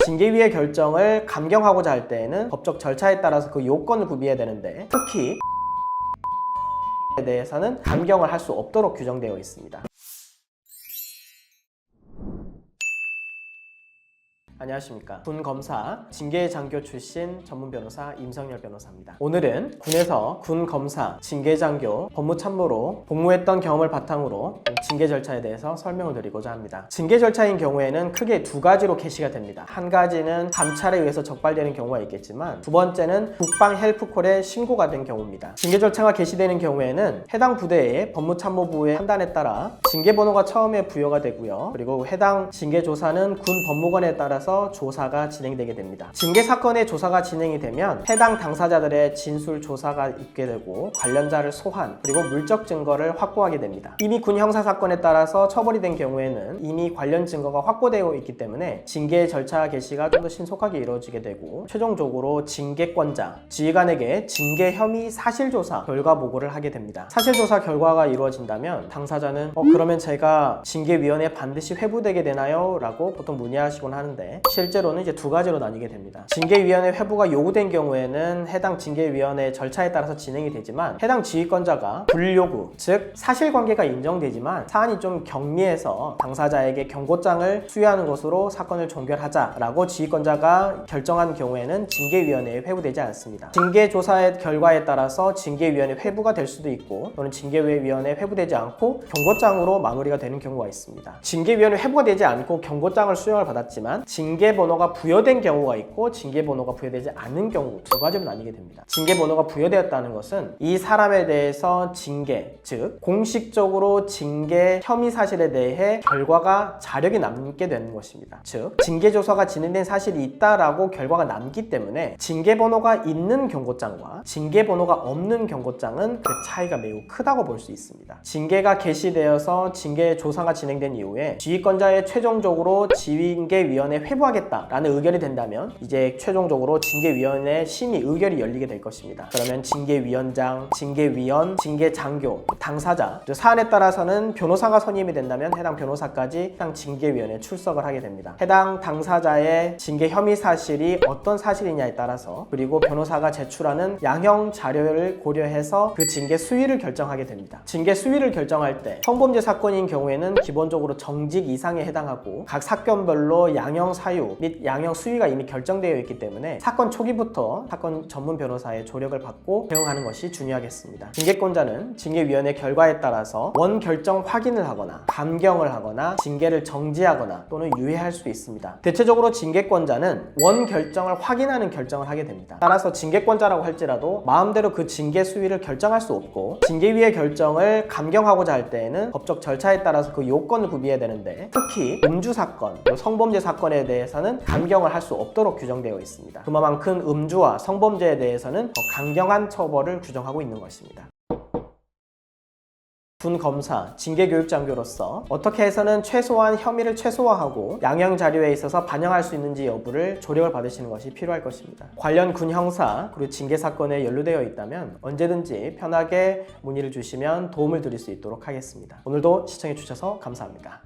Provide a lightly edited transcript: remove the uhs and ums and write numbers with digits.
징계위의 결정을 감경하고자 할 때에는 법적 절차에 따라서 그 요건을 구비해야 되는데, 특히 에 대해서는 감경을 할 수 없도록 규정되어 있습니다. 안녕하십니까. 군 검사 징계장교 출신 전문 변호사 임성열 변호사입니다. 오늘은 군에서 군 검사, 징계장교, 법무참모로 복무했던 경험을 바탕으로 징계 절차에 대해서 설명을 드리고자 합니다. 징계 절차인 경우에는 크게 두 가지로 개시가 됩니다. 한 가지는 감찰에 의해서 적발되는 경우가 있겠지만, 두 번째는 국방 헬프콜에 신고가 된 경우입니다. 징계 절차가 개시되는 경우에는 해당 부대의 법무참모부의 판단에 따라 징계번호가 처음에 부여가 되고요. 그리고 해당 징계조사는 군 법무관에 따라서 조사가 진행되게 됩니다. 징계 사건의 조사가 진행이 되면 해당 당사자들의 진술 조사가 있게 되고, 관련자를 소환, 그리고 물적 증거를 확보하게 됩니다. 이미 군 형사 사건에 따라서 처벌이 된 경우에는 이미 관련 증거가 확보되어 있기 때문에 징계 절차 개시가 좀 더 신속하게 이루어지게 되고, 최종적으로 징계권자, 지휘관에게 징계 혐의 사실조사 결과 보고를 하게 됩니다. 사실조사 결과가 이루어진다면 당사자는 그러면 제가 징계위원회에 반드시 회부되게 되나요? 라고 보통 문의하시곤 하는데, 실제로는 이제 두 가지로 나뉘게 됩니다. 징계위원회 회부가 요구된 경우에는 해당 징계위원회 절차에 따라서 진행이 되지만, 해당 지휘권자가 불요구, 즉 사실관계가 인정되지만 사안이 좀 경미해서 당사자에게 경고장을 수여하는 것으로 사건을 종결하자라고 지휘권자가 결정한 경우에는 징계위원회에 회부되지 않습니다. 징계조사의 결과에 따라서 징계위원회 회부가 될 수도 있고, 또는 징계위원회 회부되지 않고 경고장으로 마무리가 되는 경우가 있습니다. 징계위원회 회부가 되지 않고 경고장을 수령을 받았지만 징계번호가 부여된 경우가 있고, 징계번호가 부여되지 않은 경우, 두 가지로 나뉘게 됩니다. 징계번호가 부여되었다는 것은 이 사람에 대해서 징계, 즉 공식적으로 징계 혐의 사실에 대해 결과가 자력이 남게 되는 것입니다. 즉 징계조사가 진행된 사실이 있다라고 결과가 남기 때문에 징계번호가 있는 경고장과 징계번호가 없는 경고장은 그 차이가 매우 크다고 볼 수 있습니다. 징계가 개시되어서 징계조사가 진행된 이후에 지휘권자의 최종적으로 징계위원회 회부하겠다라는 의견이 된다면, 이제 최종적으로 징계위원회 심의 의결이 열리게 될 것입니다. 그러면 징계위원장, 징계위원, 징계장교, 당사자, 사안에 따라서는 변호사가 선임이 된다면 해당 변호사까지 해당 징계위원회에 출석을 하게 됩니다. 해당 당사자의 징계 혐의 사실이 어떤 사실이냐에 따라서, 그리고 변호사가 제출하는 양형 자료를 고려해서 그 징계 수위를 결정하게 됩니다. 징계 수위를 결정할 때 성범죄 사건인 경우에는 기본적으로 정직 이상에 해당하고, 각 사건별로 양형 사유 및 양형 수위가 이미 결정되어 있기 때문에 사건 초기부터 사건 전문 변호사의 조력을 받고 대응하는 것이 중요하겠습니다. 징계권자는 징계위원회 결과에 따라서 원 결정 확인을 하거나 감경을 하거나 징계를 정지하거나 또는 유예할 수 있습니다. 대체적으로 징계권자는 원 결정을 확인하는 결정을 하게 됩니다. 따라서 징계권자라고 할지라도 마음대로 그 징계 수위를 결정할 수 없고, 징계위의 결정을 감경하고자 할 때에는 법적 절차에 따라서 그 요건을 구비해야 되는데, 특히 음주 사건, 성범죄 사건에 대해서는 감경을 할 수 없도록 규정되어 있습니다. 그만큼 음주와 성범죄에 대해서는 더 강경한 처벌을 규정하고 있는 것입니다. 군 검사, 징계교육장교로서 어떻게 해서는 최소한 혐의를 최소화하고 양형 자료에 있어서 반영할 수 있는지 여부를 조력을 받으시는 것이 필요할 것입니다. 관련 군 형사 그리고 징계 사건에 연루되어 있다면 언제든지 편하게 문의를 주시면 도움을 드릴 수 있도록 하겠습니다. 오늘도 시청해 주셔서 감사합니다.